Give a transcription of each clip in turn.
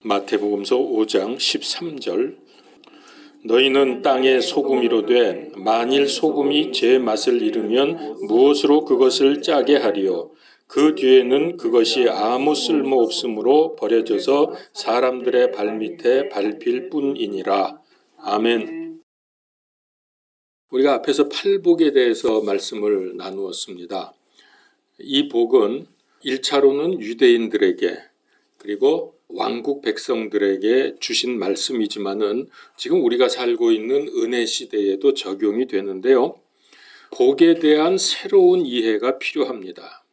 마태복음서 5장 13절 너희는 땅의 소금이로되 만일 소금이 제 맛을 잃으면 무엇으로 그것을 짜게 하리요 그 뒤에는 그것이 아무 쓸모 없으므로 버려져서 사람들의 발밑에 밟힐 뿐이니라. 아멘. 우리가 앞에서 팔복에 대해서 말씀을 나누었습니다. 이 복은 1차로는 유대인들에게 그리고 왕국 백성들에게 주신 말씀이지만은 지금 우리가 살고 있는 은혜 시대에도 적용이 되는데요. 복에 대한 새로운 이해가 필요합니다.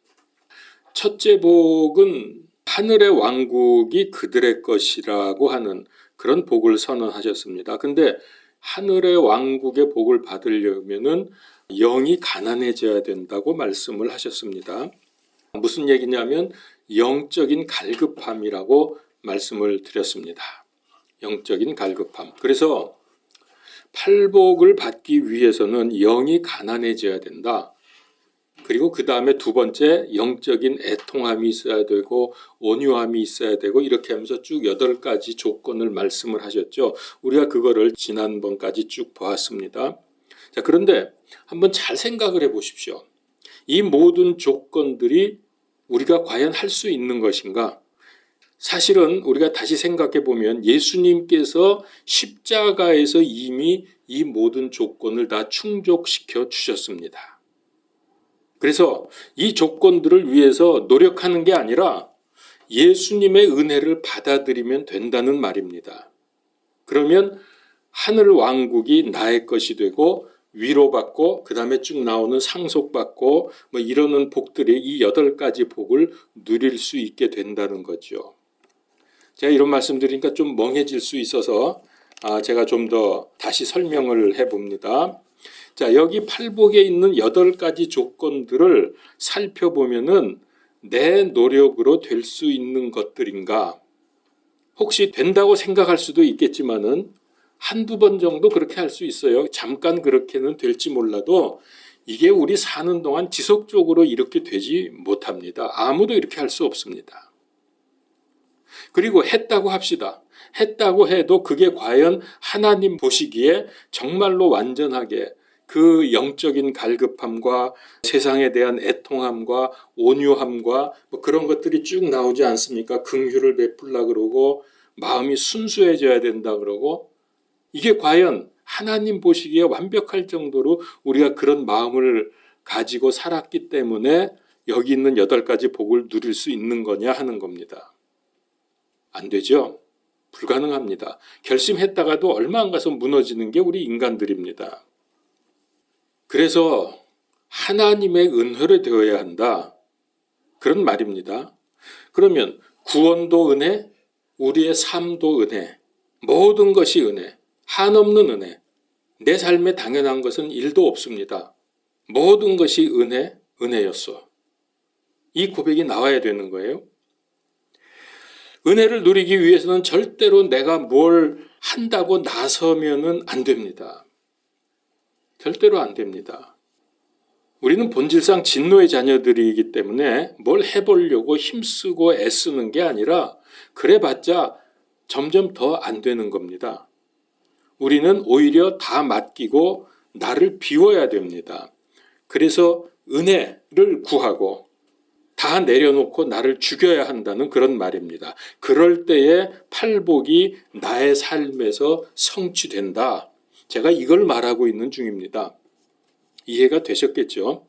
첫째 복은 하늘의 왕국이 그들의 것이라고 하는 그런 복을 선언하셨습니다. 근데 하늘의 왕국의 복을 받으려면은 영이 가난해져야 된다고 말씀을 하셨습니다. 무슨 얘기냐면 영적인 갈급함이라고 말씀을 드렸습니다. 영적인 갈급함. 그래서 팔복을 받기 위해서는 영이 가난해져야 된다. 그리고 그 다음에 두 번째 영적인 애통함이 있어야 되고 온유함이 있어야 되고 이렇게 하면서 쭉 8가지 조건을 말씀을 하셨죠. 우리가 그거를 지난번까지 쭉 보았습니다. 자, 그런데 한번 잘 생각을 해 보십시오. 이 모든 조건들이 우리가 과연 할 수 있는 것인가? 사실은 우리가 다시 생각해 보면 예수님께서 십자가에서 이미 이 모든 조건을 다 충족시켜 주셨습니다. 그래서 이 조건들을 위해서 노력하는 게 아니라 예수님의 은혜를 받아들이면 된다는 말입니다. 그러면 하늘 왕국이 나의 것이 되고 위로받고 그 다음에 쭉 나오는 상속받고 이러는 복들이 이 8가지 복을 누릴 수 있게 된다는 거죠. 제가 이런 말씀 드리니까 좀 멍해질 수 있어서 제가 좀 더 다시 설명을 해봅니다. 자, 여기 팔복에 있는 8가지 조건들을 살펴보면은 내 노력으로 될 수 있는 것들인가? 혹시 된다고 생각할 수도 있겠지만은 한두 번 정도 그렇게 할 수 있어요. 잠깐 그렇게는 될지 몰라도 이게 우리 사는 동안 지속적으로 이렇게 되지 못합니다. 아무도 이렇게 할 수 없습니다. 그리고 했다고 합시다. 했다고 해도 그게 과연 하나님 보시기에 정말로 완전하게 그 영적인 갈급함과 세상에 대한 애통함과 온유함과 그런 것들이 쭉 나오지 않습니까? 긍휼을 베풀라 그러고 마음이 순수해져야 된다 그러고 이게 과연 하나님 보시기에 완벽할 정도로 우리가 그런 마음을 가지고 살았기 때문에 여기 있는 8가지 복을 누릴 수 있는 거냐 하는 겁니다. 안 되죠? 불가능합니다. 결심했다가도 얼마 안 가서 무너지는 게 우리 인간들입니다. 그래서 하나님의 은혜로 되어야 한다. 그런 말입니다. 그러면 구원도 은혜, 우리의 삶도 은혜, 모든 것이 은혜. 한없는 은혜. 내 삶에 당연한 것은 일도 없습니다. 모든 것이 은혜, 은혜였어. 이 고백이 나와야 되는 거예요. 은혜를 누리기 위해서는 절대로 내가 뭘 한다고 나서면은 안 됩니다. 절대로 안 됩니다. 우리는 본질상 진노의 자녀들이기 때문에 뭘 해보려고 힘쓰고 애쓰는 게 아니라 그래봤자 점점 더 안 되는 겁니다. 우리는 오히려 다 맡기고 나를 비워야 됩니다. 그래서 은혜를 구하고 다 내려놓고 나를 죽여야 한다는 그런 말입니다. 그럴 때에 팔복이 나의 삶에서 성취된다. 제가 이걸 말하고 있는 중입니다. 이해가 되셨겠죠?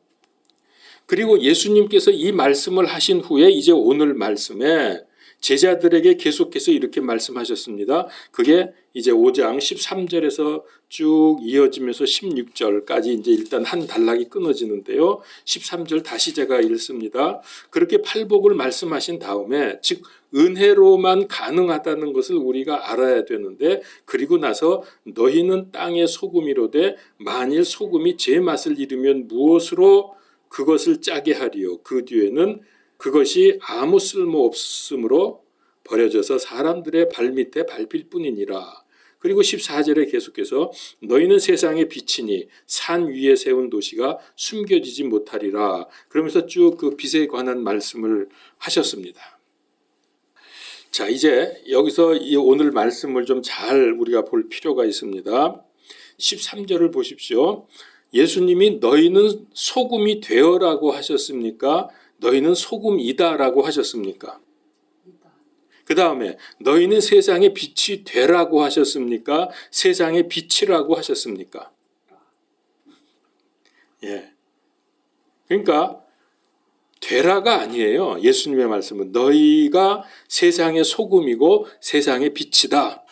그리고 예수님께서 이 말씀을 하신 후에 이제 오늘 말씀에 제자들에게 계속해서 이렇게 말씀하셨습니다. 그게 이제 5장 13절에서 쭉 이어지면서 16절까지 이제 일단 한 단락이 끊어지는데요. 13절 다시 제가 읽습니다. 그렇게 팔복을 말씀하신 다음에 즉 은혜로만 가능하다는 것을 우리가 알아야 되는데 그리고 나서 너희는 땅의 소금이로되 만일 소금이 제 맛을 잃으면 무엇으로 그것을 짜게 하리요. 그 뒤에는 그것이 아무 쓸모 없으므로 버려져서 사람들의 발밑에 밟힐 뿐이니라. 그리고 14절에 계속해서 너희는 세상의 빛이니 산 위에 세운 도시가 숨겨지지 못하리라. 그러면서 쭉 그 빛에 관한 말씀을 하셨습니다. 자, 이제 여기서 이 오늘 말씀을 좀 잘 우리가 볼 필요가 있습니다. 13절을 보십시오. 예수님이 너희는 소금이 되어라고 하셨습니까? 너희는 소금이다라고 하셨습니까? 그 다음에 너희는 세상의 빛이 되라고 하셨습니까? 세상의 빛이라고 하셨습니까? 예. 그러니까 되라가 아니에요. 예수님의 말씀은 너희가 세상의 소금이고 세상의 빛이다.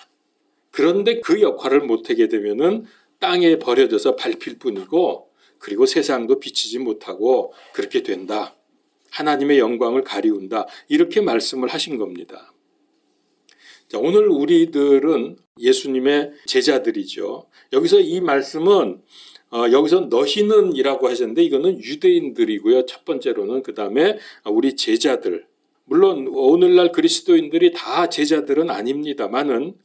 그런데 그 역할을 못하게 되면은 땅에 버려져서 밟힐 뿐이고, 그리고 세상도 비치지 못하고 그렇게 된다. 하나님의 영광을 가리운다. 이렇게 말씀을 하신 겁니다. 자, 오늘 우리들은 예수님의 제자들이죠. 여기서 이 말씀은 여기서 너희는 이라고 하셨는데 이거는 유대인들이고요. 첫 번째로는 그 다음에 우리 제자들. 물론 오늘날 그리스도인들이 다 제자들은 아닙니다만은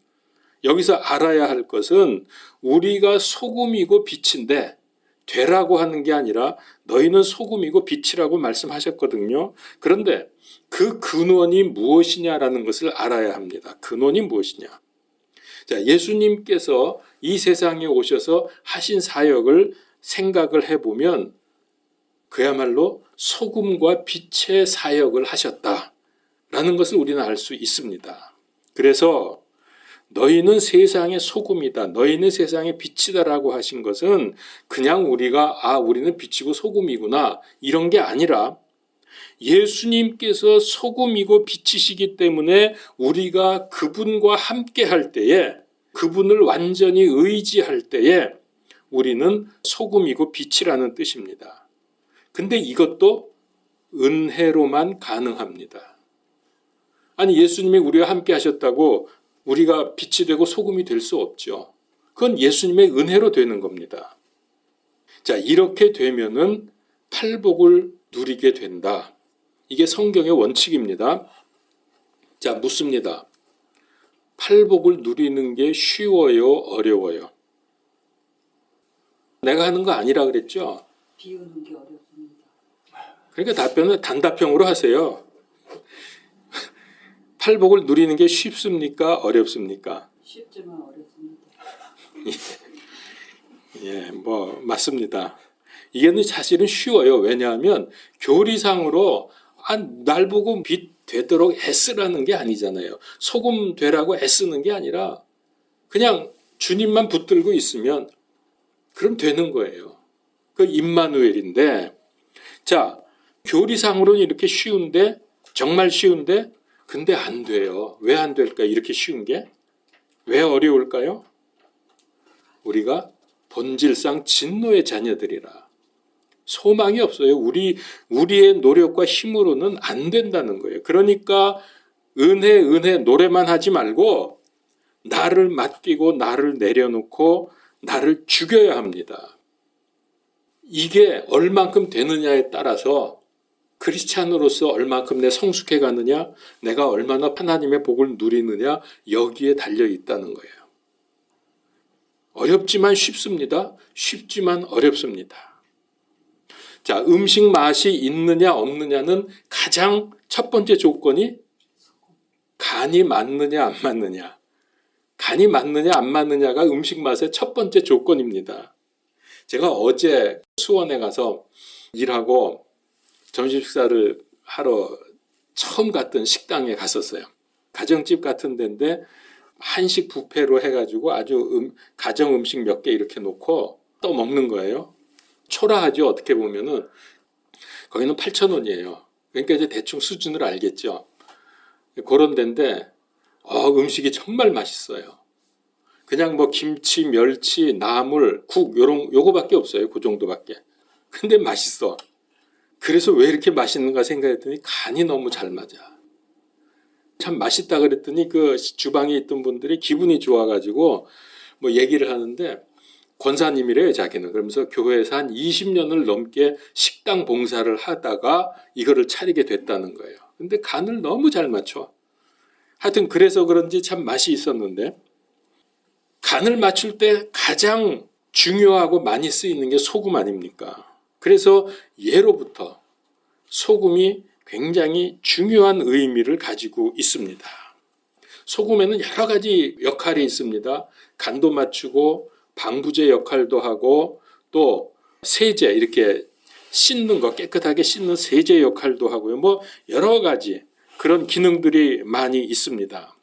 여기서 알아야 할 것은 우리가 소금이고 빛인데 되라고 하는 게 아니라 너희는 소금이고 빛이라고 말씀하셨거든요. 그런데 그 근원이 무엇이냐라는 것을 알아야 합니다. 근원이 무엇이냐. 자, 예수님께서 이 세상에 오셔서 하신 사역을 생각을 해보면 그야말로 소금과 빛의 사역을 하셨다라는 것을 우리는 알 수 있습니다. 그래서 너희는 세상의 소금이다. 너희는 세상의 빛이다라고 하신 것은 그냥 우리가 우리는 빛이고 소금이구나 이런 게 아니라 예수님께서 소금이고 빛이시기 때문에 우리가 그분과 함께 할 때에, 그분을 완전히 의지할 때에 우리는 소금이고 빛이라는 뜻입니다. 근데 이것도 은혜로만 가능합니다. 아니, 예수님이 우리와 함께 하셨다고 우리가 빛이 되고 소금이 될 수 없죠. 그건 예수님의 은혜로 되는 겁니다. 자, 이렇게 되면은 팔복을 누리게 된다. 이게 성경의 원칙입니다. 자, 묻습니다. 팔복을 누리는 게 쉬워요, 어려워요? 내가 하는 거 아니라 그랬죠? 비우는 게 어렵습니다. 그러니까 답변은 단답형으로 하세요. 팔복을 누리는 게 쉽습니까? 어렵습니까? 쉽지만 어렵습니다. 예, 맞습니다. 이게 사실은 쉬워요. 왜냐하면 교리상으로 날 보고 빛 되도록 애쓰라는 게 아니잖아요. 소금 되라고 애쓰는 게 아니라 그냥 주님만 붙들고 있으면 그럼 되는 거예요. 그 임마누엘인데, 자, 교리상으로는 이렇게 쉬운데, 정말 쉬운데, 근데 안 돼요. 왜 안 될까요? 이렇게 쉬운 게? 왜 어려울까요? 우리가 본질상 진노의 자녀들이라. 소망이 없어요. 우리의 노력과 힘으로는 안 된다는 거예요. 그러니까 은혜 노래만 하지 말고 나를 맡기고 나를 내려놓고 나를 죽여야 합니다. 이게 얼만큼 되느냐에 따라서 크리스찬으로서 얼만큼 내 성숙해 가느냐, 내가 얼마나 하나님의 복을 누리느냐, 여기에 달려 있다는 거예요. 어렵지만 쉽습니다. 쉽지만 어렵습니다. 자, 음식 맛이 있느냐 없느냐는 가장 첫 번째 조건이 간이 맞느냐 안 맞느냐. 간이 맞느냐 안 맞느냐가 음식 맛의 첫 번째 조건입니다. 제가 어제 수원에 가서 일하고 점심 식사를 하러 처음 갔던 식당에 갔었어요. 가정집 같은 데인데 한식 뷔페로 해가지고 아주 가정 음식 몇 개 이렇게 놓고 또 먹는 거예요. 초라하죠. 어떻게 보면은 거기는 8,000원이에요. 그러니까 이제 대충 수준을 알겠죠. 그런 데인데 음식이 정말 맛있어요. 그냥 김치, 멸치, 나물, 국 요거밖에 없어요. 그 정도밖에. 근데 맛있어. 그래서 왜 이렇게 맛있는가 생각했더니 간이 너무 잘 맞아. 참 맛있다 그랬더니 그 주방에 있던 분들이 기분이 좋아가지고 얘기를 하는데 권사님이래요, 자기는. 그러면서 교회에서 한 20년을 넘게 식당 봉사를 하다가 이거를 차리게 됐다는 거예요. 근데 간을 너무 잘 맞춰. 하여튼 그래서 그런지 참 맛이 있었는데, 간을 맞출 때 가장 중요하고 많이 쓰이는 게 소금 아닙니까? 그래서 예로부터 소금이 굉장히 중요한 의미를 가지고 있습니다. 소금에는 여러 가지 역할이 있습니다. 간도 맞추고 방부제 역할도 하고 또 세제 이렇게 씻는 거 깨끗하게 씻는 세제 역할도 하고요. 뭐 여러 가지 그런 기능들이 많이 있습니다.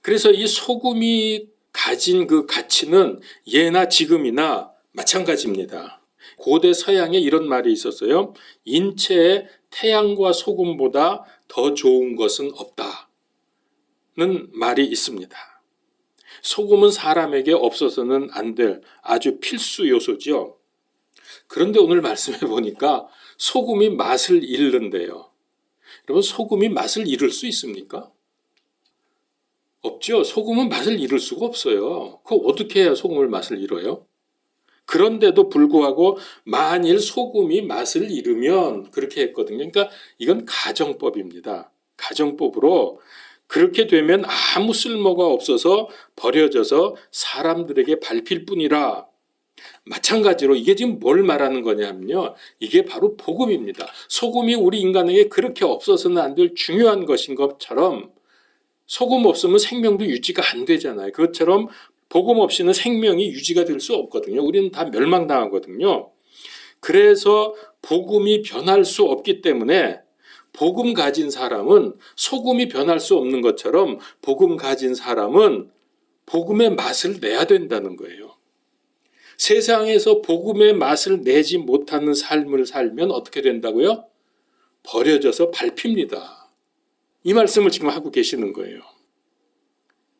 그래서 이 소금이 가진 그 가치는 예나 지금이나 마찬가지입니다. 고대 서양에 이런 말이 있었어요. 인체에 태양과 소금보다 더 좋은 것은 없다는 말이 있습니다. 소금은 사람에게 없어서는 안 될 아주 필수 요소죠. 그런데 오늘 말씀해 보니까 소금이 맛을 잃는데요. 여러분, 소금이 맛을 잃을 수 있습니까? 없죠. 소금은 맛을 잃을 수가 없어요. 그거 어떻게 해야 소금을 맛을 잃어요? 그런데도 불구하고 만일 소금이 맛을 잃으면 그렇게 했거든요. 그러니까 이건 가정법입니다. 가정법으로 그렇게 되면 아무 쓸모가 없어서 버려져서 사람들에게 밟힐 뿐이라. 마찬가지로 이게 지금 뭘 말하는 거냐면요. 이게 바로 복음입니다. 소금이 우리 인간에게 그렇게 없어서는 안 될 중요한 것인 것처럼 소금 없으면 생명도 유지가 안 되잖아요. 그것처럼 복음 없이는 생명이 유지가 될 수 없거든요. 우리는 다 멸망당하거든요. 그래서 복음이 변할 수 없기 때문에 복음 가진 사람은 소금이 변할 수 없는 것처럼 복음 가진 사람은 복음의 맛을 내야 된다는 거예요. 세상에서 복음의 맛을 내지 못하는 삶을 살면 어떻게 된다고요? 버려져서 밟힙니다. 이 말씀을 지금 하고 계시는 거예요.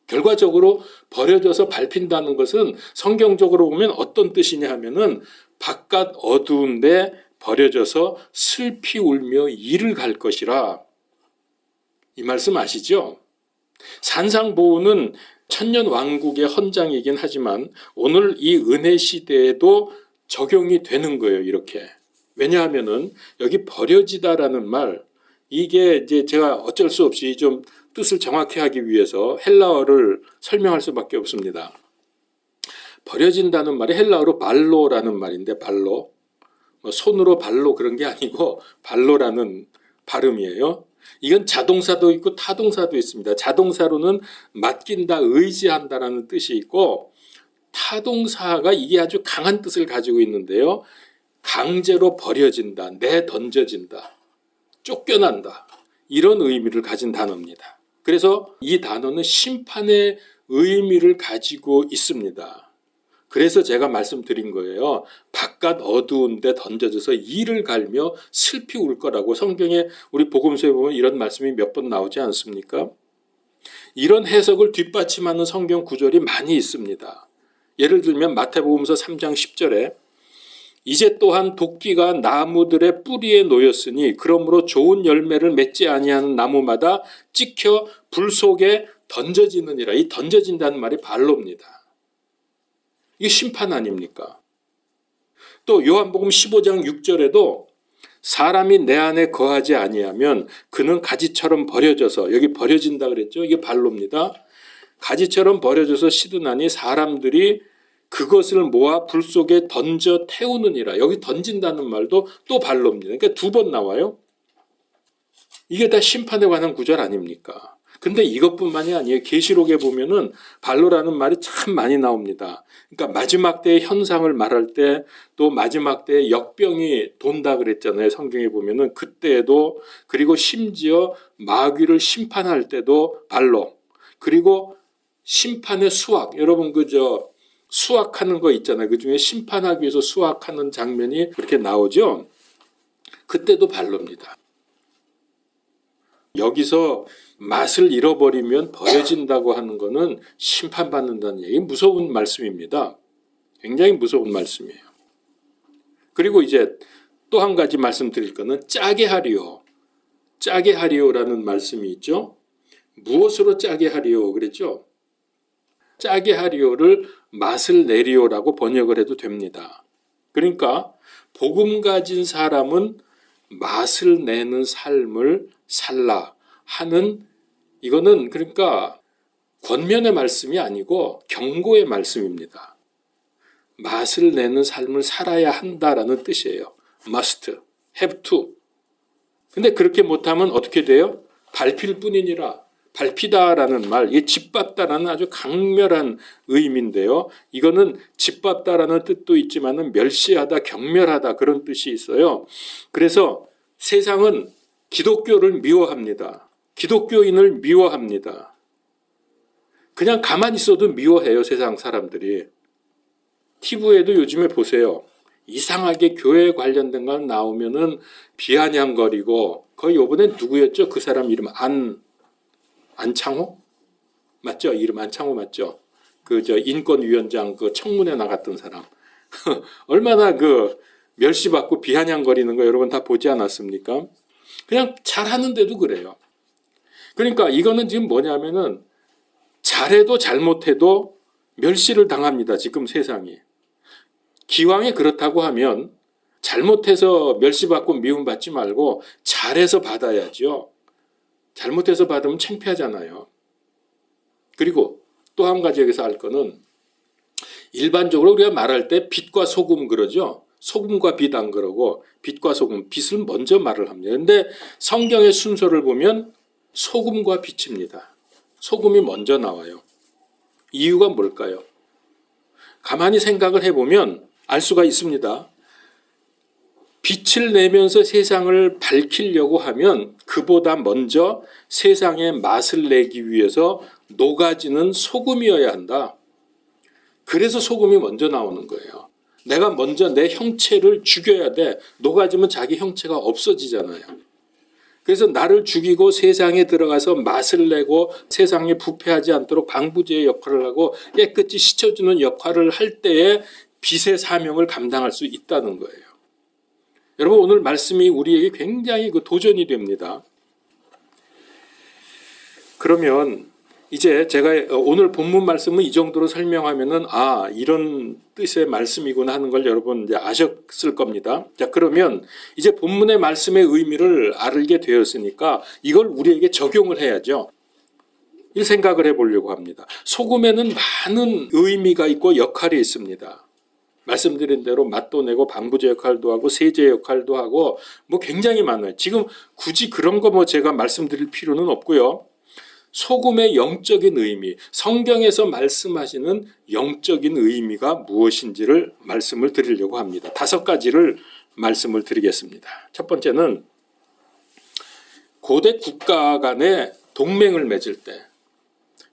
결과적으로 버려져서 밟힌다는 것은 성경적으로 보면 어떤 뜻이냐 하면은 바깥 어두운데 버려져서 슬피 울며 이를 갈 것이라. 이 말씀 아시죠? 산상보훈은 천년 왕국의 헌장이긴 하지만 오늘 이 은혜 시대에도 적용이 되는 거예요. 이렇게. 왜냐하면은 여기 버려지다라는 말, 이게 이제 제가 어쩔 수 없이 좀 뜻을 정확히 하기 위해서 헬라어를 설명할 수밖에 없습니다. 버려진다는 말이 헬라어로 발로라는 말인데, 발로, 손으로 발로 그런 게 아니고 발로라는 발음이에요. 이건 자동사도 있고 타동사도 있습니다. 자동사로는 맡긴다, 의지한다라는 뜻이 있고, 타동사가 이게 아주 강한 뜻을 가지고 있는데요. 강제로 버려진다, 내던져진다, 쫓겨난다, 이런 의미를 가진 단어입니다. 그래서 이 단어는 심판의 의미를 가지고 있습니다. 그래서 제가 말씀드린 거예요. 바깥 어두운 데 던져져서 이를 갈며 슬피 울 거라고. 성경에 우리 복음서에 보면 이런 말씀이 몇 번 나오지 않습니까? 이런 해석을 뒷받침하는 성경 구절이 많이 있습니다. 예를 들면 마태복음서 3장 10절에 이제 또한 도끼가 나무들의 뿌리에 놓였으니 그러므로 좋은 열매를 맺지 아니하는 나무마다 찍혀 불 속에 던져지느니라. 이 던져진다는 말이 발로입니다. 이게 심판 아닙니까? 또 요한복음 15장 6절에도 사람이 내 안에 거하지 아니하면 그는 가지처럼 버려져서, 여기 버려진다 그랬죠? 이게 발로입니다. 가지처럼 버려져서 시드나니 사람들이 그것을 모아 불 속에 던져 태우느니라. 여기 던진다는 말도 또 발로입니다. 그러니까 두 번 나와요. 이게 다 심판에 관한 구절 아닙니까? 근데 이것뿐만이 아니에요. 계시록에 보면은 발로라는 말이 참 많이 나옵니다. 그러니까 마지막 때의 현상을 말할 때, 또 마지막 때의 역병이 돈다 그랬잖아요. 성경에 보면은 그때에도, 그리고 심지어 마귀를 심판할 때도 발로, 그리고 심판의 수확, 여러분 그저 수확하는 거 있잖아요. 그 중에 심판하기 위해서 수확하는 장면이 그렇게 나오죠. 그때도 발로입니다. 여기서 맛을 잃어버리면 버려진다고 하는 것은 심판받는다는 얘기, 무서운 말씀입니다. 굉장히 무서운 말씀이에요. 그리고 이제 또 한 가지 말씀드릴 거는 짜게 하리오. 짜게 하리오라는 말씀이 있죠. 무엇으로 짜게 하리오 그랬죠? 짜게 하리오를 맛을 내리오라고 번역을 해도 됩니다. 그러니까 복음 가진 사람은 맛을 내는 삶을 살라 하는, 이거는 그러니까 권면의 말씀이 아니고 경고의 말씀입니다. 맛을 내는 삶을 살아야 한다라는 뜻이에요. must, have to. 근데 그렇게 못하면 어떻게 돼요? 밟힐 뿐이니라. 밟히다라는 말, 이 짓밟다라는 아주 강렬한 의미인데요. 이거는 짓밟다라는 뜻도 있지만은 멸시하다, 경멸하다 그런 뜻이 있어요. 그래서 세상은 기독교를 미워합니다. 기독교인을 미워합니다. 그냥 가만히 있어도 미워해요, 세상 사람들이. TV에도 요즘에 보세요. 이상하게 교회에 관련된 건 나오면은 비아냥거리고, 거의 요번엔 누구였죠? 그 사람 이름 안창호? 맞죠? 이름 안창호 맞죠? 인권위원장 청문회 나갔던 사람. 얼마나 멸시받고 비아냥거리는 거 여러분 다 보지 않았습니까? 그냥 잘하는데도 그래요. 그러니까 이거는 지금 뭐냐면은 잘해도 잘못해도 멸시를 당합니다. 지금 세상이. 기왕에 그렇다고 하면 잘못해서 멸시받고 미움받지 말고 잘해서 받아야죠. 잘못해서 받으면 창피하잖아요. 그리고 또 한 가지 여기서 알 거는 일반적으로 우리가 말할 때 빛과 소금 그러죠. 소금과 빛 안 그러고 빛과 소금, 빛을 먼저 말을 합니다. 그런데 성경의 순서를 보면 소금과 빛입니다. 소금이 먼저 나와요. 이유가 뭘까요? 가만히 생각을 해보면 알 수가 있습니다. 빛을 내면서 세상을 밝히려고 하면 그보다 먼저 세상의 맛을 내기 위해서 녹아지는 소금이어야 한다. 그래서 소금이 먼저 나오는 거예요. 내가 먼저 내 형체를 죽여야 돼. 녹아지면 자기 형체가 없어지잖아요. 그래서 나를 죽이고 세상에 들어가서 맛을 내고 세상에 부패하지 않도록 방부제의 역할을 하고 깨끗이 씻어주는 역할을 할 때에 빛의 사명을 감당할 수 있다는 거예요. 여러분 오늘 말씀이 우리에게 굉장히 도전이 됩니다. 그러면 이제 제가 오늘 본문 말씀은 이 정도로 설명하면은 이런 뜻의 말씀이구나 하는 걸 여러분 이제 아셨을 겁니다. 자, 그러면 이제 본문의 말씀의 의미를 알게 되었으니까 이걸 우리에게 적용을 해야죠. 이 생각을 해보려고 합니다. 소금에는 많은 의미가 있고 역할이 있습니다. 말씀드린 대로 맛도 내고 방부제 역할도 하고 세제 역할도 하고 굉장히 많아요. 지금 굳이 그런 거 제가 말씀드릴 필요는 없고요. 소금의 영적인 의미, 성경에서 말씀하시는 영적인 의미가 무엇인지를 말씀을 드리려고 합니다. 5가지를 말씀을 드리겠습니다. 첫 번째는 고대 국가 간에 동맹을 맺을 때,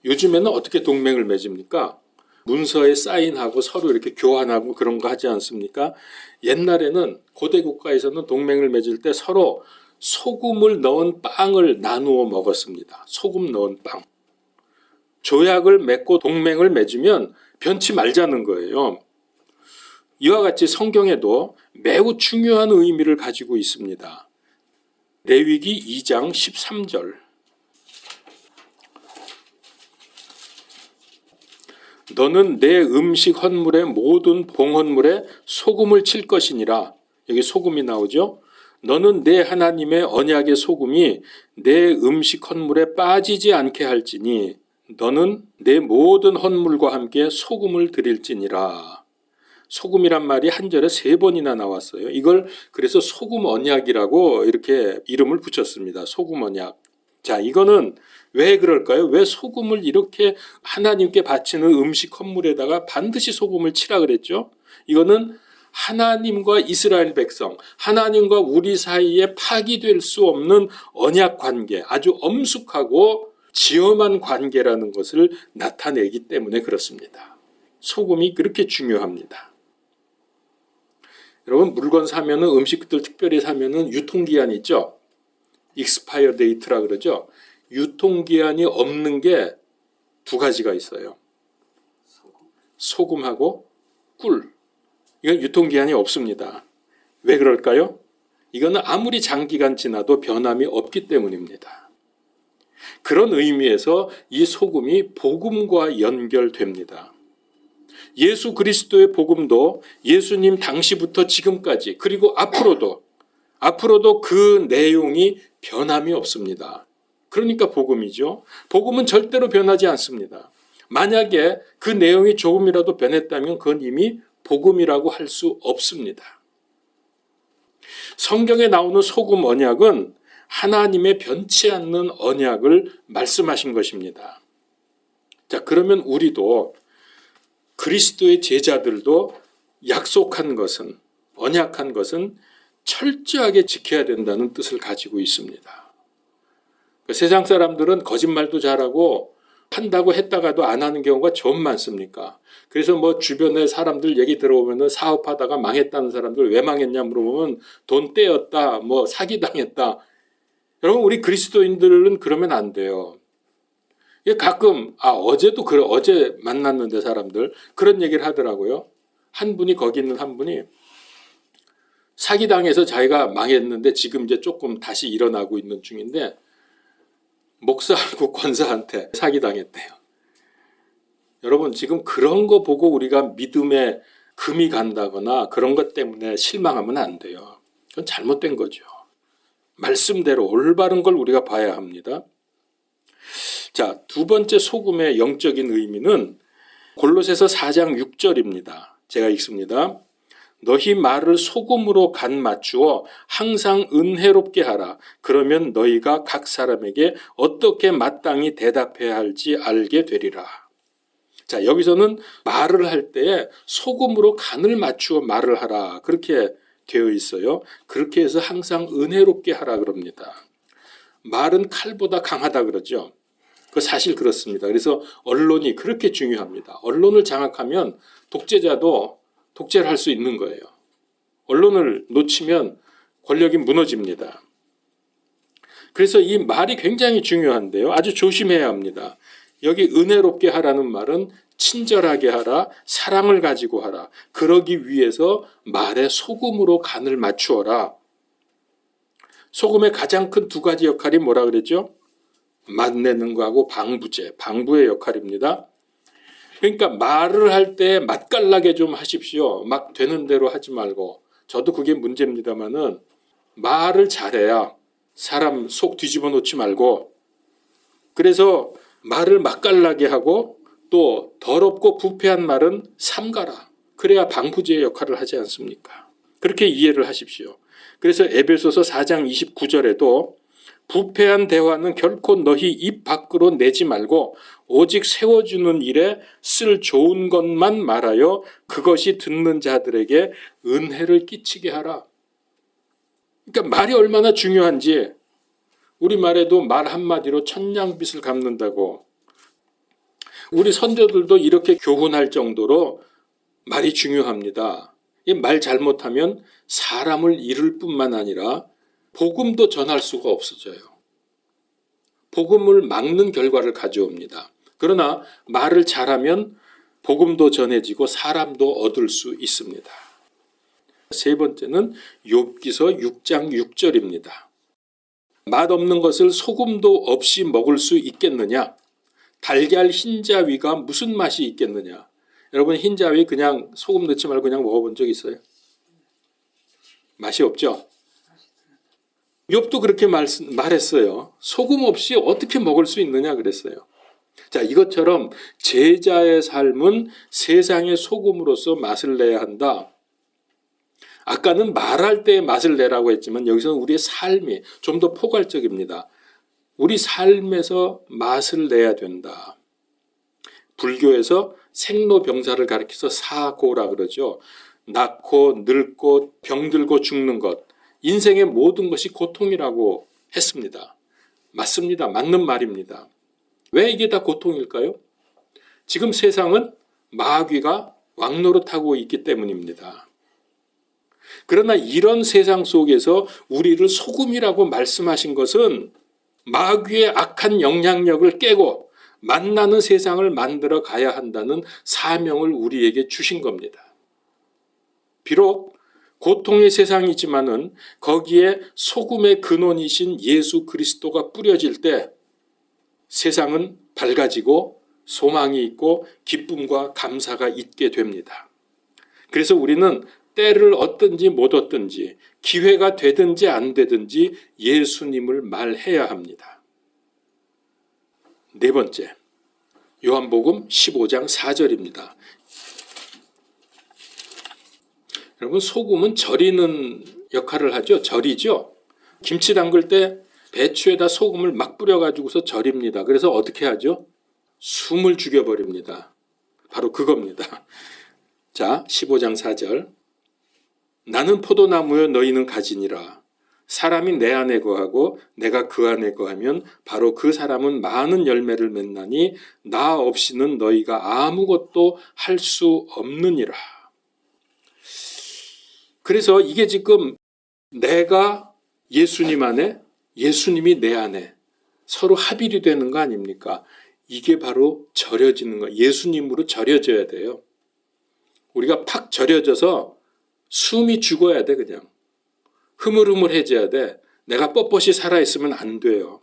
요즘에는 어떻게 동맹을 맺습니까? 문서에 사인하고 서로 이렇게 교환하고 그런 거 하지 않습니까? 옛날에는 고대 국가에서는 동맹을 맺을 때 서로 소금을 넣은 빵을 나누어 먹었습니다. 소금 넣은 빵. 조약을 맺고 동맹을 맺으면 변치 말자는 거예요. 이와 같이 성경에도 매우 중요한 의미를 가지고 있습니다. 레위기 2장 13절. 너는 내 음식 헌물의 모든 봉헌물에 소금을 칠 것이니라. 여기 소금이 나오죠. 너는 내 하나님의 언약의 소금이 내 음식 헌물에 빠지지 않게 할지니 너는 내 모든 헌물과 함께 소금을 드릴지니라. 소금이란 말이 한 절에 3번이나 나왔어요. 이걸 그래서 소금 언약이라고 이렇게 이름을 붙였습니다. 소금 언약. 자, 이거는 왜 그럴까요? 왜 소금을 이렇게 하나님께 바치는 음식 헌물에다가 반드시 소금을 치라 그랬죠? 이거는 하나님과 이스라엘 백성, 하나님과 우리 사이에 파기될 수 없는 언약 관계, 아주 엄숙하고 지엄한 관계라는 것을 나타내기 때문에 그렇습니다. 소금이 그렇게 중요합니다. 여러분 물건 사면은 음식들 특별히 사면은 유통기한 있죠? expire date라 그러죠? 유통기한이 없는 게 2가지가 있어요. 소금하고 꿀. 이건 유통기한이 없습니다. 왜 그럴까요? 이거는 아무리 장기간 지나도 변함이 없기 때문입니다. 그런 의미에서 이 소금이 복음과 연결됩니다. 예수 그리스도의 복음도 예수님 당시부터 지금까지 그리고 앞으로도 그 내용이 변함이 없습니다. 그러니까 복음이죠. 복음은 절대로 변하지 않습니다. 만약에 그 내용이 조금이라도 변했다면 그건 이미 복음이라고 할 수 없습니다. 성경에 나오는 소금 언약은 하나님의 변치 않는 언약을 말씀하신 것입니다. 자, 그러면 우리도 그리스도의 제자들도 약속한 것은, 언약한 것은 철저하게 지켜야 된다는 뜻을 가지고 있습니다. 세상 사람들은 거짓말도 잘하고 한다고 했다가도 안 하는 경우가 좀 많습니까? 그래서 뭐 주변에 사람들 얘기 들어보면 사업하다가 망했다는 사람들 왜 망했냐 물어보면 돈 떼었다, 뭐 사기당했다. 여러분, 우리 그리스도인들은 그러면 안 돼요. 가끔 어제 만났는데 사람들 그런 얘기를 하더라고요. 한 분이, 거기 있는 한 분이 사기당해서 자기가 망했는데 지금 이제 조금 다시 일어나고 있는 중인데 목사하고 권사한테 사기당했대요. 여러분, 지금 그런 거 보고 우리가 믿음에 금이 간다거나 그런 것 때문에 실망하면 안 돼요. 그건 잘못된 거죠. 말씀대로 올바른 걸 우리가 봐야 합니다. 자, 두 번째 소금의 영적인 의미는 골로새서 4장 6절입니다. 제가 읽습니다. 너희 말을 소금으로 간 맞추어 항상 은혜롭게 하라. 그러면 너희가 각 사람에게 어떻게 마땅히 대답해야 할지 알게 되리라. 자, 여기서는 말을 할 때 소금으로 간을 맞추어 말을 하라. 그렇게 되어 있어요. 그렇게 해서 항상 은혜롭게 하라 그럽니다. 말은 칼보다 강하다 그러죠. 그 사실 그렇습니다. 그래서 언론이 그렇게 중요합니다. 언론을 장악하면 독재자도 독재를 할 수 있는 거예요. 언론을 놓치면 권력이 무너집니다. 그래서 이 말이 굉장히 중요한데요. 아주 조심해야 합니다. 여기 은혜롭게 하라는 말은 친절하게 하라, 사랑을 가지고 하라. 그러기 위해서 말에 소금으로 간을 맞추어라. 소금의 가장 큰 두 가지 역할이 뭐라 그랬죠? 맛내는 거하고 방부의 역할입니다. 그러니까 말을 할 때 맛깔나게 좀 하십시오. 막 되는 대로 하지 말고. 저도 그게 문제입니다만은 말을 잘해야 사람 속 뒤집어 놓지 말고, 그래서 말을 맛깔나게 하고 또 더럽고 부패한 말은 삼가라. 그래야 방부제의 역할을 하지 않습니까? 그렇게 이해를 하십시오. 그래서 에베소서 4장 29절에도 부패한 대화는 결코 너희 입 밖으로 내지 말고 오직 세워주는 일에 쓸 좋은 것만 말하여 그것이 듣는 자들에게 은혜를 끼치게 하라. 그러니까 말이 얼마나 중요한지, 우리말에도 말 한마디로 천냥빚을 갚는다고. 우리 선조들도 이렇게 교훈할 정도로 말이 중요합니다. 이 말 잘못하면 사람을 잃을 뿐만 아니라 복음도 전할 수가 없어져요. 복음을 막는 결과를 가져옵니다. 그러나 말을 잘하면 복음도 전해지고 사람도 얻을 수 있습니다. 세 번째는 욥기서 6장 6절입니다. 맛없는 것을 소금도 없이 먹을 수 있겠느냐? 달걀 흰자위가 무슨 맛이 있겠느냐? 여러분, 흰자위 그냥 소금 넣지 말고 그냥 먹어본 적 있어요? 맛이 없죠? 욥도 그렇게 말했어요. 소금 없이 어떻게 먹을 수 있느냐 그랬어요. 자, 이것처럼 제자의 삶은 세상의 소금으로서 맛을 내야 한다. 아까는 말할 때 맛을 내라고 했지만 여기서는 우리의 삶이 좀 더 포괄적입니다. 우리 삶에서 맛을 내야 된다. 불교에서 생로병사를 가리켜서 사고라 그러죠. 낳고 늙고 병들고 죽는 것, 인생의 모든 것이 고통이라고 했습니다. 맞습니다. 맞는 말입니다. 왜 이게 다 고통일까요? 지금 세상은 마귀가 왕노릇하고 있기 때문입니다. 그러나 이런 세상 속에서 우리를 소금이라고 말씀하신 것은 마귀의 악한 영향력을 깨고 만나는 세상을 만들어 가야 한다는 사명을 우리에게 주신 겁니다. 비록 고통의 세상이지만은 거기에 소금의 근원이신 예수 그리스도가 뿌려질 때 세상은 밝아지고 소망이 있고 기쁨과 감사가 있게 됩니다. 그래서 우리는 때를 얻든지 못 얻든지 기회가 되든지 안 되든지 예수님을 말해야 합니다. 네 번째, 요한복음 15장 4절입니다. 여러분, 소금은 절이는 역할을 하죠. 절이죠. 김치 담글 때 배추에다 소금을 막 뿌려가지고서 절입니다. 그래서 어떻게 하죠? 숨을 죽여버립니다. 바로 그겁니다. 자, 15장 4절. 나는 포도나무여 너희는 가지니라. 사람이 내 안에 거하고 내가 그 안에 거하면 바로 그 사람은 많은 열매를 맺나니 나 없이는 너희가 아무것도 할 수 없느니라. 그래서 이게 지금 내가 예수님 안에, 예수님이 내 안에 서로 합일이 되는 거 아닙니까? 이게 바로 절여지는 거. 예수님으로 절여져야 돼요. 우리가 팍 절여져서 숨이 죽어야 돼, 그냥. 흐물흐물해져야 돼. 내가 뻣뻣이 살아있으면 안 돼요.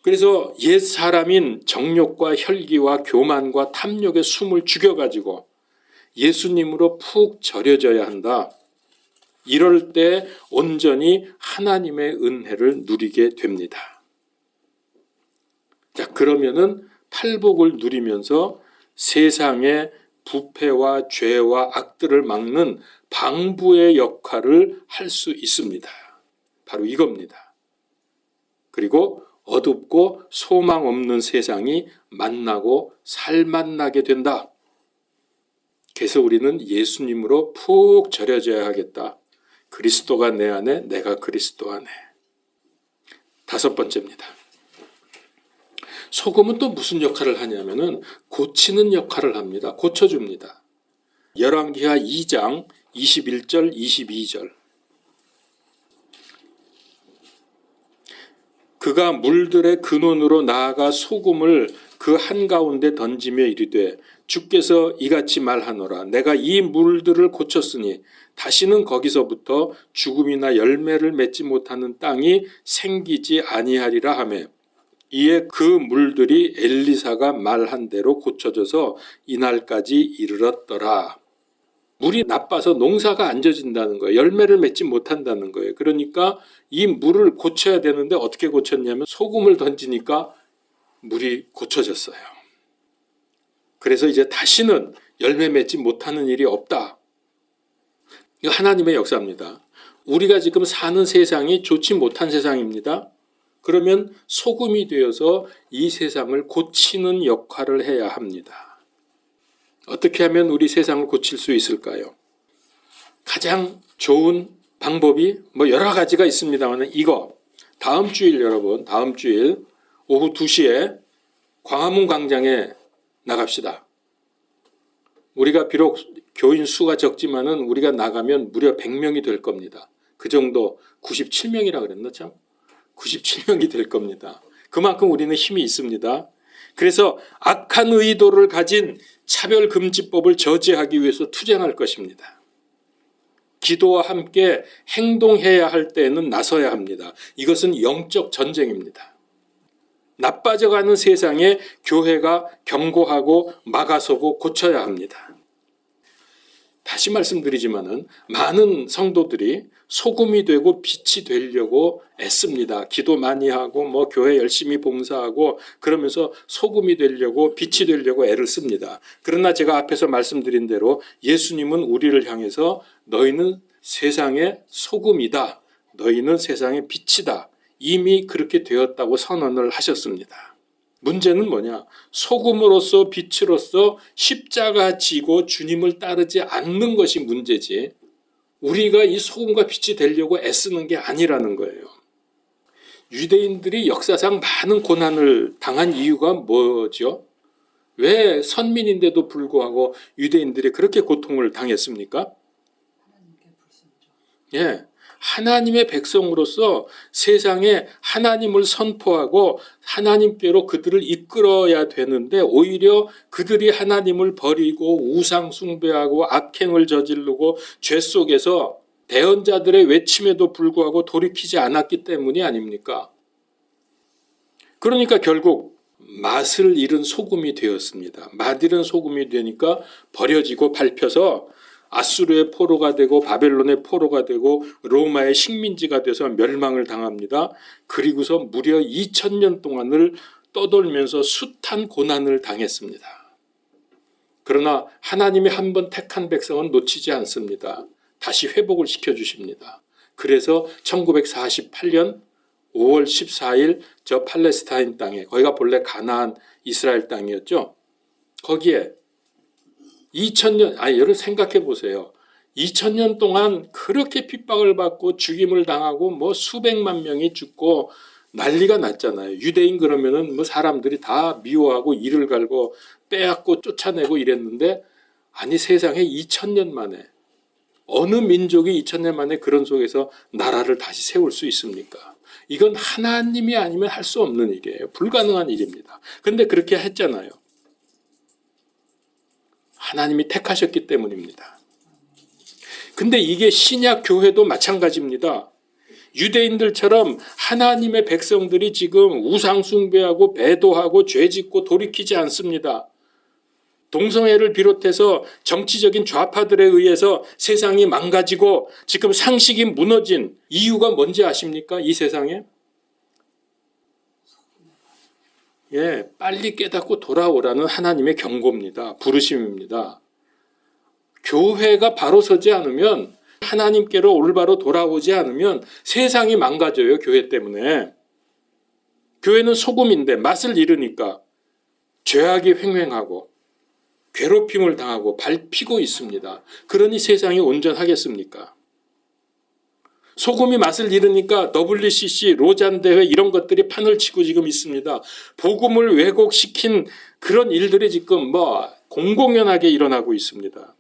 그래서 옛 사람인 정욕과 혈기와 교만과 탐욕의 숨을 죽여가지고 예수님으로 푹 절여져야 한다. 이럴 때 온전히 하나님의 은혜를 누리게 됩니다. 자, 그러면은 팔복을 누리면서 세상의 부패와 죄와 악들을 막는 방부의 역할을 할 수 있습니다. 바로 이겁니다. 그리고 어둡고 소망 없는 세상이 만나고 살만나게 된다. 그래서 우리는 예수님으로 푹 절여져야 하겠다. 그리스도가 내 안에, 내가 그리스도 안에. 5번째입니다. 소금은 또 무슨 역할을 하냐면은 고치는 역할을 합니다. 고쳐줍니다. 열왕기하 2장 21절 22절. 그가 물들의 근원으로 나아가 소금을 그 한가운데 던지며 이르되 주께서 이같이 말하노라. 내가 이 물들을 고쳤으니 다시는 거기서부터 죽음이나 열매를 맺지 못하는 땅이 생기지 아니하리라 하며 이에 그 물들이 엘리사가 말한 대로 고쳐져서 이날까지 이르렀더라. 물이 나빠서 농사가 안 져진다는 거예요. 열매를 맺지 못한다는 거예요. 그러니까 이 물을 고쳐야 되는데 어떻게 고쳤냐면 소금을 던지니까 물이 고쳐졌어요. 그래서 이제 다시는 열매 맺지 못하는 일이 없다. 이거 하나님의 역사입니다. 우리가 지금 사는 세상이 좋지 못한 세상입니다. 그러면 소금이 되어서 이 세상을 고치는 역할을 해야 합니다. 어떻게 하면 우리 세상을 고칠 수 있을까요? 가장 좋은 방법이 여러 가지가 있습니다만 이거 다음 주일 여러분, 다음 주일 오후 2시에 광화문 광장에 나갑시다. 우리가 비록 교인 수가 적지만은 우리가 나가면 무려 100명이 될 겁니다. 그 정도 97명이라 그랬나 참? 97명이 될 겁니다. 그만큼 우리는 힘이 있습니다. 그래서 악한 의도를 가진 차별금지법을 저지하기 위해서 투쟁할 것입니다. 기도와 함께 행동해야 할 때에는 나서야 합니다. 이것은 영적 전쟁입니다. 나빠져가는 세상에 교회가 경고하고 막아서고 고쳐야 합니다. 다시 말씀드리지만은 많은 성도들이 소금이 되고 빛이 되려고 애씁니다. 기도 많이 하고 교회 열심히 봉사하고 그러면서 소금이 되려고 빛이 되려고 애를 씁니다. 그러나 제가 앞에서 말씀드린 대로 예수님은 우리를 향해서 너희는 세상의 소금이다. 너희는 세상의 빛이다. 이미 그렇게 되었다고 선언을 하셨습니다. 문제는 뭐냐? 소금으로서 빛으로서 십자가 지고 주님을 따르지 않는 것이 문제지 우리가 이 소금과 빛이 되려고 애쓰는 게 아니라는 거예요. 유대인들이 역사상 많은 고난을 당한 이유가 뭐죠? 왜 선민인데도 불구하고 유대인들이 그렇게 고통을 당했습니까? 예, 하나님의 백성으로서 세상에 하나님을 선포하고 하나님께로 그들을 이끌어야 되는데 오히려 그들이 하나님을 버리고 우상 숭배하고 악행을 저지르고 죄 속에서 대언자들의 외침에도 불구하고 돌이키지 않았기 때문이 아닙니까? 그러니까 결국 맛을 잃은 소금이 되었습니다. 맛 잃은 소금이 되니까 버려지고 밟혀서 아수르의 포로가 되고 바벨론의 포로가 되고 로마의 식민지가 돼서 멸망을 당합니다. 그리고서 무려 2000년 동안을 떠돌면서 숱한 고난을 당했습니다. 그러나 하나님이 한번 택한 백성은 놓치지 않습니다. 다시 회복을 시켜주십니다. 그래서 1948년 5월 14일 저 팔레스타인 땅에, 거기가 본래 가나안 이스라엘 땅이었죠. 거기에 2000년, 여러분 생각해 보세요. 2000년 동안 그렇게 핍박을 받고 죽임을 당하고 뭐 수백만 명이 죽고 난리가 났잖아요. 유대인 그러면은 뭐 사람들이 다 미워하고 이를 갈고 빼앗고 쫓아내고 이랬는데, 아니 세상에 2000년 만에, 어느 민족이 2000년 만에 그런 속에서 나라를 다시 세울 수 있습니까? 이건 하나님이 아니면 할 수 없는 일이에요. 불가능한 일입니다. 근데 그렇게 했잖아요. 하나님이 택하셨기 때문입니다. 근데 이게 신약 교회도 마찬가지입니다. 유대인들처럼 하나님의 백성들이 지금 우상 숭배하고 배도하고 죄짓고 돌이키지 않습니다. 동성애를 비롯해서 정치적인 좌파들에 의해서 세상이 망가지고 지금 상식이 무너진 이유가 뭔지 아십니까? 이 세상에? 빨리 깨닫고 돌아오라는 하나님의 경고입니다. 부르심입니다. 교회가 바로 서지 않으면, 하나님께로 올바로 돌아오지 않으면 세상이 망가져요. 교회 때문에. 교회는 소금인데 맛을 잃으니까 죄악이 횡행하고 괴롭힘을 당하고 밟히고 있습니다. 그러니 세상이 온전하겠습니까? 소금이 맛을 잃으니까 WCC, 로잔 대회 이런 것들이 판을 치고 지금 있습니다. 복음을 왜곡시킨 그런 일들이 지금 공공연하게 일어나고 있습니다.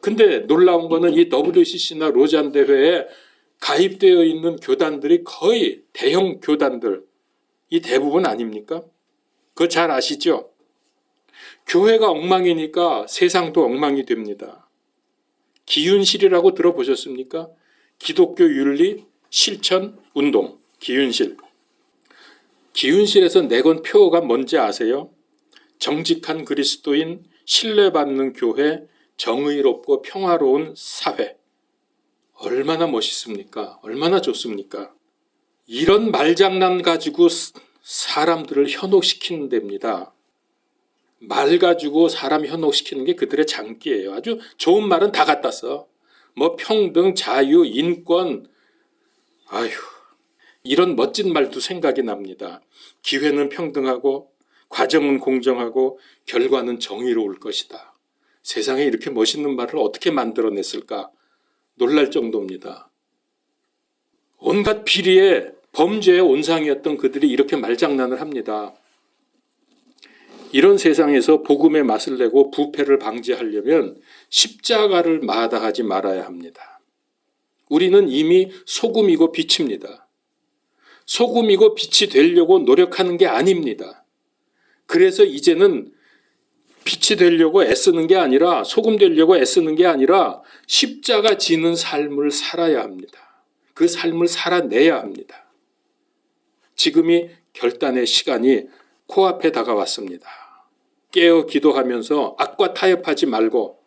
근데 놀라운 거는 이 WCC나 로잔 대회에 가입되어 있는 교단들이 거의 대형 교단들, 이 대부분 아닙니까? 그거 잘 아시죠? 교회가 엉망이니까 세상도 엉망이 됩니다. 기윤실이라고 들어보셨습니까? 기독교 윤리 실천 운동, 기윤실. 기윤실에서 내건 표어가 뭔지 아세요? 정직한 그리스도인, 신뢰받는 교회, 정의롭고 평화로운 사회. 얼마나 멋있습니까? 얼마나 좋습니까? 이런 말장난 가지고 사람들을 현혹시키는 데입니다. 말 가지고 사람 현혹시키는 게 그들의 장기예요. 아주 좋은 말은 다 갖다 써. 평등, 자유, 인권, 이런 멋진 말도 생각이 납니다. 기회는 평등하고 과정은 공정하고 결과는 정의로울 것이다. 세상에 이렇게 멋있는 말을 어떻게 만들어냈을까? 놀랄 정도입니다. 온갖 비리의 범죄의 온상이었던 그들이 이렇게 말장난을 합니다. 이런 세상에서 복음의 맛을 내고 부패를 방지하려면 십자가를 마다하지 말아야 합니다. 우리는 이미 소금이고 빛입니다. 소금이고 빛이 되려고 노력하는 게 아닙니다. 그래서 이제는 빛이 되려고 애쓰는 게 아니라, 소금 되려고 애쓰는 게 아니라 십자가 지는 삶을 살아야 합니다. 그 삶을 살아내야 합니다. 지금이 결단의 시간이 코앞에 다가왔습니다. 깨어 기도하면서 악과 타협하지 말고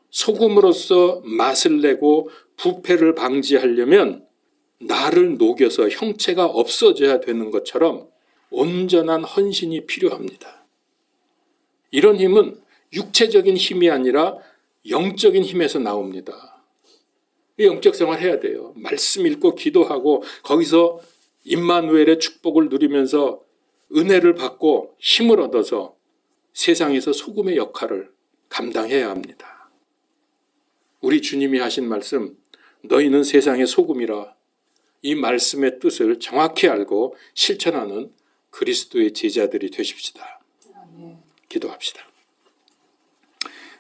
소금으로서 맛을 내고 부패를 방지하려면 나를 녹여서 형체가 없어져야 되는 것처럼 온전한 헌신이 필요합니다. 이런 힘은 육체적인 힘이 아니라 영적인 힘에서 나옵니다. 영적 생활 해야 돼요. 말씀 읽고 기도하고 거기서 임마누엘의 축복을 누리면서 은혜를 받고 힘을 얻어서 세상에서 소금의 역할을 감당해야 합니다. 우리 주님이 하신 말씀, 너희는 세상의 소금이라, 이 말씀의 뜻을 정확히 알고 실천하는 그리스도의 제자들이 되십시다. 기도합시다.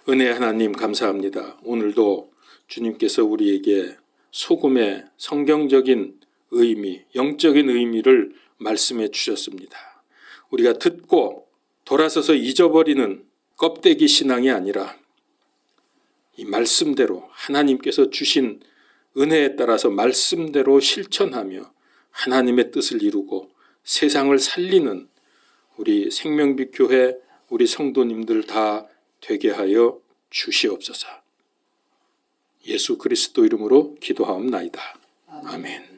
은혜 하나님 감사합니다. 오늘도 주님께서 우리에게 소금의 성경적인 의미, 영적인 의미를 말씀해 주셨습니다. 우리가 듣고 돌아서서 잊어버리는 껍데기 신앙이 아니라 이 말씀대로 하나님께서 주신 은혜에 따라서 말씀대로 실천하며 하나님의 뜻을 이루고 세상을 살리는 우리 생명빛 교회, 우리 성도님들 다 되게 하여 주시옵소서. 예수 그리스도 이름으로 기도하옵나이다. 아멘.